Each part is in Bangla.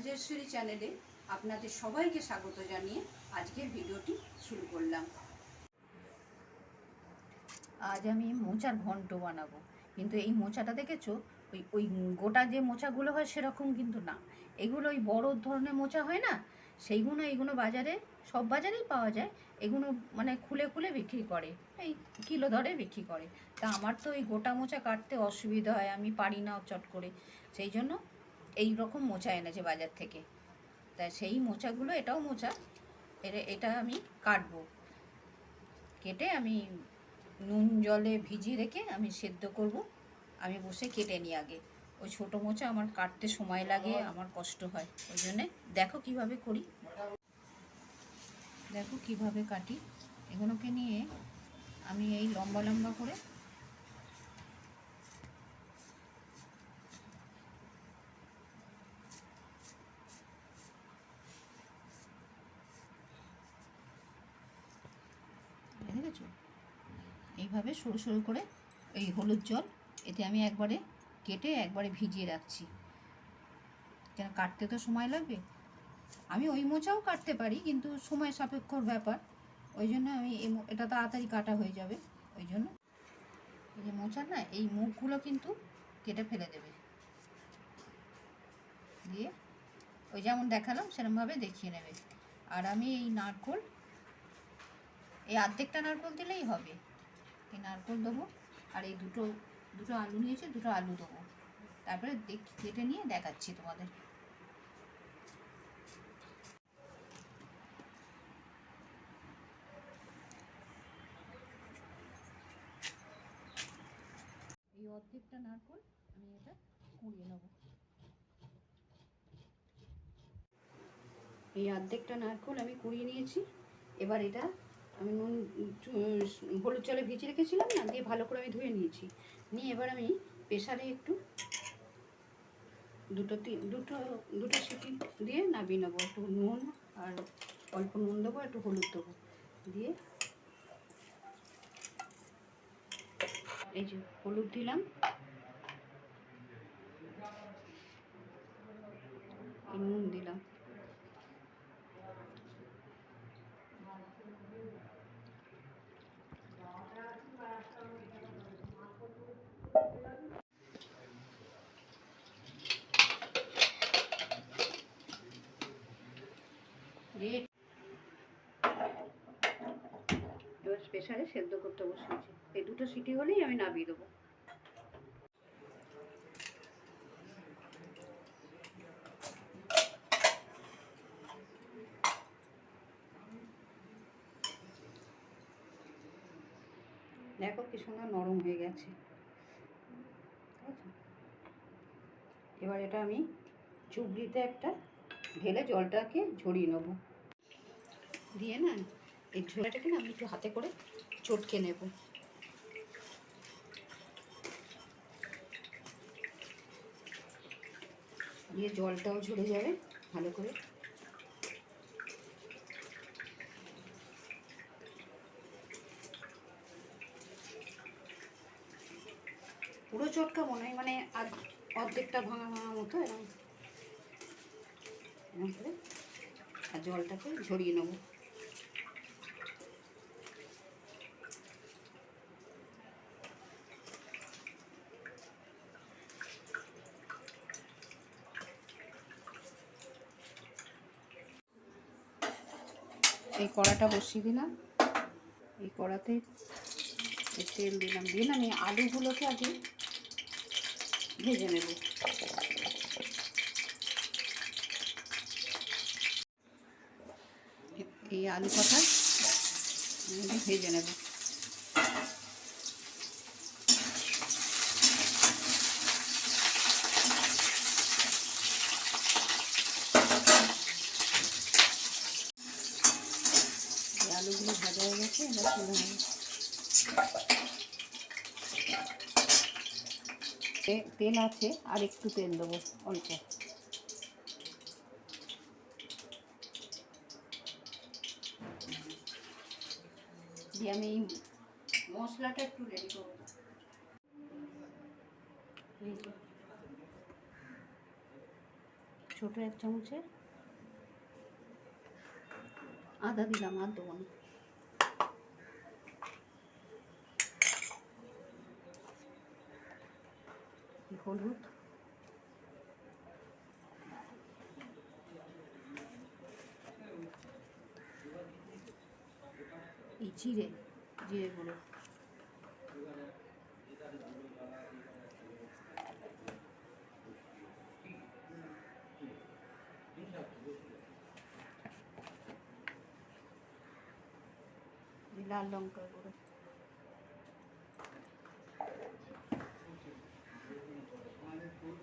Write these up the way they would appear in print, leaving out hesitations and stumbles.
রাজেশ্বরী চ্যানেলে আপনাদের সবাইকে স্বাগত জানিয়ে আজকের ভিডিওটি শুরু করলাম। আজ আমি মোচার ঘন্ট বানাবো, কিন্তু এই মোচাটা দেখেছো ওই ওই গোটা যে মোচাগুলো হয় সেরকম কিন্তু না, এগুলো ওই বড় ধরনের মোচা হয় না, এইগুলো বাজারে সব বাজারেই পাওয়া যায়। এগুলো মানে খুলে খুলে বিক্রি করে, এই কিলো দরে বিক্রি করে। তা আমার তো এই গোটা মোচা কাটতে অসুবিধা হয়, আমি পারি না চট করে, সেই জন্য এই রকম মোচা এনেছে বাজার থেকে। তা সেই মোচাগুলো, এটাও মোচা, এটা আমি কাটবো। কেটে আমি নুন জলে ভিজিয়ে রেখে আমি সেদ্ধ করব। আমি বসে কেটে নিই আগে। ওই ছোটো মোচা আমার কাটতে সময় লাগে, আমার কষ্ট হয়, ওই জন্যে দেখো কিভাবে করি, দেখো কিভাবে কাটি। এগুলোকে নিয়ে আমি এই লম্বা লম্বা করে দেখেছো, এইভাবে সরু সরু করে এই হলুদ জল এতে আমি একবারে কেটে একবারে ভিজিয়ে রাখছি, কেন কাটতে তো সময় লাগবে। আমি ওই মোচাও কাটতে পারি, কিন্তু সময় সাপেক্ষর ব্যাপার, ওই জন্য আমি এটা তাড়াতাড়ি কাটা হয়ে যাবে। ওই জন্য এই যে মোচা না, এই মুখগুলো কিন্তু কেটে ফেলে দেবে, দিয়ে ওই যেমন দেখালাম সেরকমভাবে দেখিয়ে নেবে। আর আমি এই নারকোল, এই অর্ধেকটা নারকোল দিলেই হবে। এই নারকোল দেবো, আর এই দুটো আলু নিয়েছি, দুটো আলু দেবো। তারপরে কেটে নিয়ে দেখাচ্ছি তোমাদের। এই অর্ধেকটা নারকোল আমি এটা কুড়িয়ে নেব। এই অর্ধেকটা নারকোল আমি কুড়িয়ে নিয়েছি। এবার এটা আমি নুন হলুদ জলে ভিজিয়ে রেখেছিলাম না, দিয়ে ভালো করে আমি ধুয়ে নিয়েছি। নিয়ে এবার আমি প্রেসারে একটু দুটো সিটি দিয়ে নামিয়ে নেবো। একটু নুন আর অল্প নুন দেবো, একটু হলুদ দেবো, দিয়ে এই যে হলুদ দিলাম, নুন দিলাম, দিয়ে এবার প্রেসারে সেদ্ধ করতে বসিয়েছি। এই দুটো সিটি হলেই আমি নামিয়ে দেবো। দেখো কি সুন্দর নরম হয়ে গেছে। এবার এটা আমি চুবড়িতে একটা ঢেলে জলটাকে ঝরিয়ে নেবো, দিয়ে না এই ঝোলাটাকে না আমি একটু হাতে করে চটকে নেব। দিয়ে জলটাও ঝরে যাবে ভালো করে। পুরো চটকাবো না, মানে অর্ধেকটা ভাঙা ভাঙা মতো, এরকম করে আর জলটাকে ঝরিয়ে নেব। এই কড়াটা বসিয়ে দিলাম, এই কড়াতে তেল দিলাম, দিয়ে না আমি আলুগুলোকে আগে ভেজে নেব। এই আলু কটা ভেজে নেব। আলুগুলো ভাজা হয়ে গেছে, এবার তুলে নেব। তেল আছে, আর একটু তেল দেবো অল্প, দিয়ে আমি এই মশলাটা একটু রেডি করবো। ছোট 1 চামচে আদা দিলাম, আর দেবো না। হলুদ, এই জিরে গুঁড়ো, লাল লঙ্কার গুঁড়ো,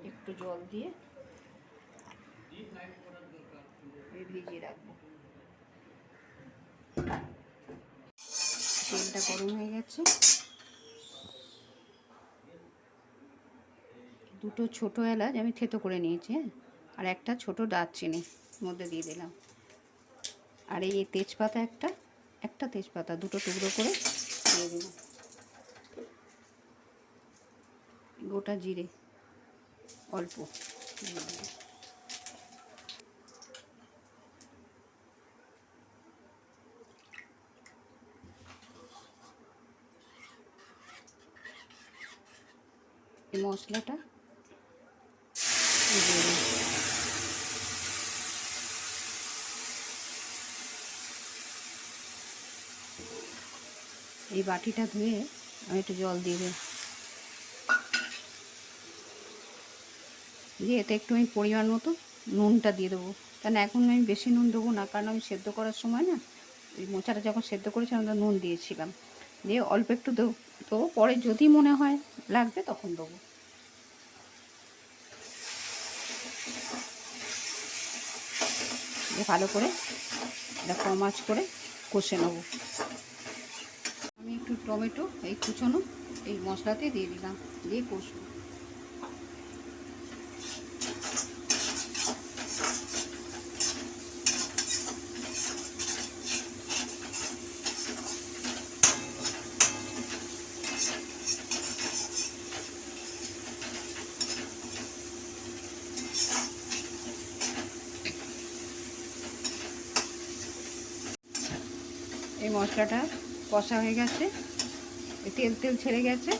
একটু জল দিয়ে ভিজিয়ে রাখবো। তেলটা গরম হয়ে গেছে, 2টো ছোটো এলাচ আমি থেতো করে নিয়েছি, হ্যাঁ, আর একটা ছোট দারচিনি মধ্যে দিয়ে দিলাম, আর এই তেজপাতা একটা তেজপাতা 2টো টুকরো করে দিয়ে দিলাম, গোটা জিরে অল্প দিয়ে দিলাম। এই মশলাটা দিয়ে দিলাম। এই বাটিটা ধুয়ে আমি একটু জল দিয়ে দিই, দিয়ে এতে একটু আমি পরিমাণ মতো নুনটা দিয়ে দেবো, কারণ এখন আমি বেশি নুন দেবো না, কারণ আমি সেদ্ধ করার সময় না ওই মোচাটা যখন সেদ্ধ করেছিলাম তখন নুন দিয়েছিলাম, দিয়ে অল্প একটু দেবো, তো পরে যদি মনে হয় লাগবে তখন দেবো। দিয়ে ভালো করে এটা কম আঁচ করে কষে নেবো। আমি একটু টমেটো এই কুচোনো এই মশলাতে দিয়ে দিলাম, দিয়ে কষবো। এই মশলাটা কষা হয়ে গেছে, তেল ছেড়ে গেছে,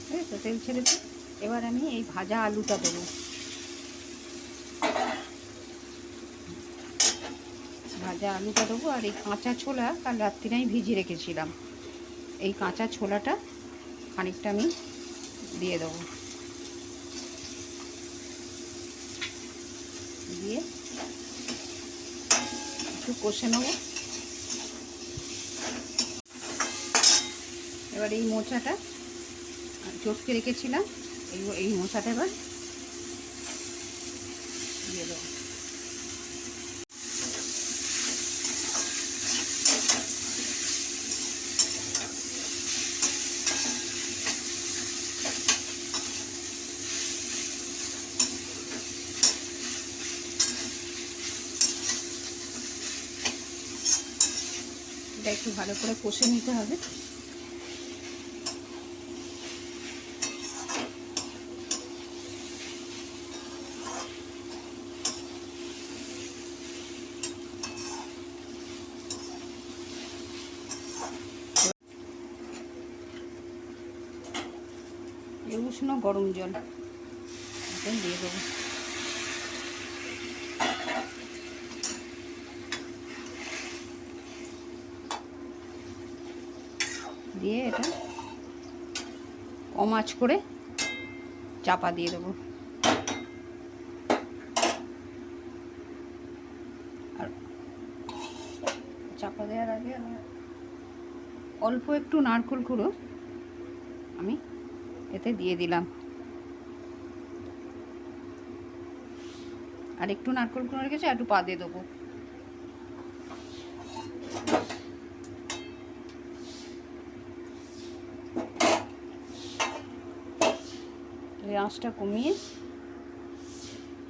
ঠিক আছে, তেল ছেড়েছে। এবার আমি এই ভাজা আলুটা দেবো, আর এই কাঁচা ছোলা কাল রাত্রিরে আমি ভিজিয়ে রেখেছিলাম, এই কাঁচা ছোলাটা খানিকটা আমি দিয়ে দেবো, দিয়ে একটু কষে নেবো। এবার এই মোচাটা চটকে রেখেছিলাম, এই মোচাটা এবার দিয়ে দেবো। এটা একটু ভালো করে কষে নিতে হবে। এই উষ্ণ গরম জল দিয়ে দেবো, দিয়ে এটা কম আঁচ করে চাপা দিয়ে দেবো। আর চাপা দেওয়ার আগে অল্প একটু নারকেল কুড়ো আমি এতে দিয়ে দিলাম, আর একটু নারকেল কুড়ো রেখেছি, একটু পা দিয়ে দেবো। এই আঁচটা কমিয়ে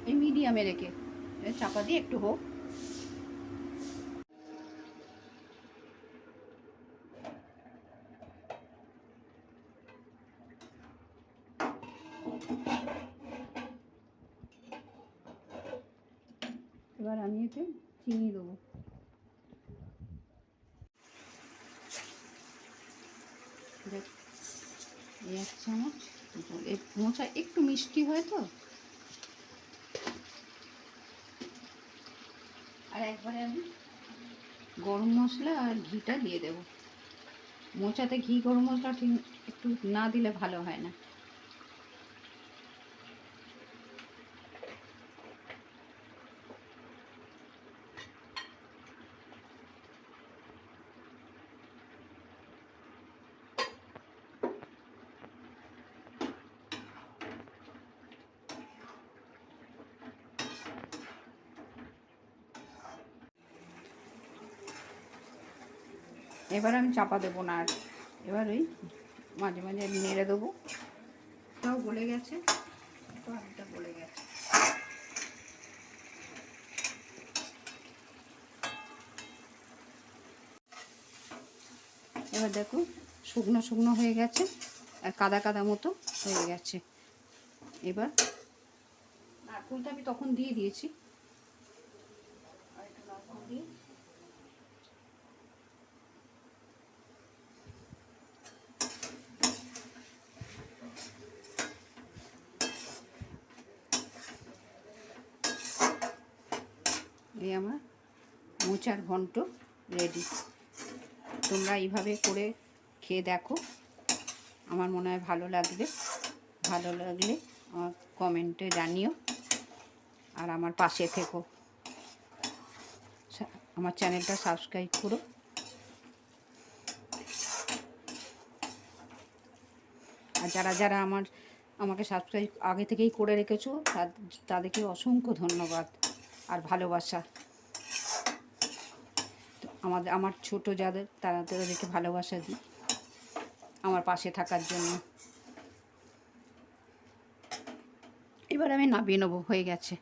এই মিডিয়ামে রেখে চাপা দিয়ে একটু হোক। এবার আমি এতে চিনি দেবো। দেখ, 1 চামচ। এই মোচা একটু মিষ্টি হয় তো, আর একবারে আমি গরম মশলা আর ঘিটা দিয়ে দেবো। মোচাতে ঘি গরম মশলা ঠিক একটু না দিলে ভালো হয় না। এবার আমি চাপা দেবো না আর, এবার ওই মাঝে মাঝে নেড়ে দেবো। তাও গলে গেছে, তো আলুটা গলে গেছে। এবার দেখো শুকনো শুকনো হয়ে গেছে আর কাদা কাদা মতো হয়ে গেছে। এবার নারকেলটা আমি তখন দিয়ে দিয়েছি, আর একটু নারকেল দিয়ে এই আমার মোচার ঘন্ট রেডি। তোমরা এইভাবে করে খেয়ে দেখো, আমার মনে হয় ভালো লাগবে। ভালো লাগলে আমার কমেন্টে জানিও, আর আমার পাশে থেকো, আমার চ্যানেলটা সাবস্ক্রাইব করো। আর যারা যারা আমাকে সাবস্ক্রাইব আগে থেকেই করে রেখেছো তাদেরকে অসংখ্য ধন্যবাদ আর ভালোবাসা। আমার ছোট যাদের তাদেরকে ভালোবাসা দিই আমার পাশে থাকার জন্য। এবার আমি নামিয়ে নেবো, হয়ে গেছে।